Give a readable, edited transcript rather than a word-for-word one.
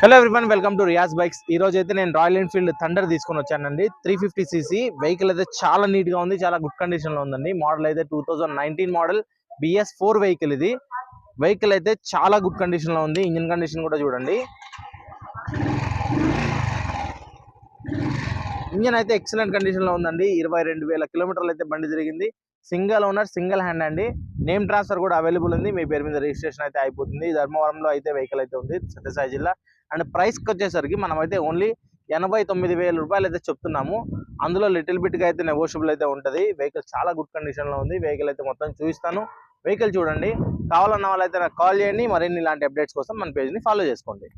Hello everyone, welcome to Riyaz bikes. ఈ రోజు అయితే నేను రాయల్ ఎన్ఫీల్డ్ థండర్ తీసుకొని వచ్చానండి. 350cc వెహికల్ అయితే చాలా నీట్ గా ఉంది, చాలా గుడ్ కండిషన్ లో ఉందండి. మోడల్ అయితే 2019 మోడల్ BS4 వెహికల్. ఇది వెహికల్ అయితే చాలా గుడ్ కండిషన్ లో ఉంది. ఇంజిన్ కండిషన్ కూడా చూడండి. ఇంజిన్ అయితే ఎక్సలెంట్ కండిషన్ లో ఉందండి. 22,000 కిలోమీటర్లు అయితే బండి తిరిగింది. సింగిల్ ఓనర్, సింగిల్ హ్యాండ్ అండి. నేమ్ ట్రాన్స్ఫర్ కూడా అవైలబుల్ ఉంది. మీ పేరు మీద రిజిస్ట్రేషన్ అయితే అయిపోతుంది. ధర్మవరంలో అయితే వెహికల్ అయితే ఉంది, సత్యసాయి జిల్లా. అండ్ ప్రైస్కి వచ్చేసరికి మనం అయితే ఓన్లీ 89,000 రూపాయలు అయితే చెప్తున్నాము. అందులో లిటిల్ బిట్ గా అయితే నెగోషియబుల్ అయితే ఉంటుంది. వెహికల్ చాలా గుడ్ కండిషన్ లో ఉంది. వెహికల్ అయితే మొత్తం చూపిస్తాను. వెహికల్ చూడండి. కావాలన్న వాళ్ళైతే నాకు కాల్ చేయండి. మరిన్ని ఇలాంటి అప్డేట్స్ కోసం మన పేజ్ ని ఫాలో చేసుకోండి.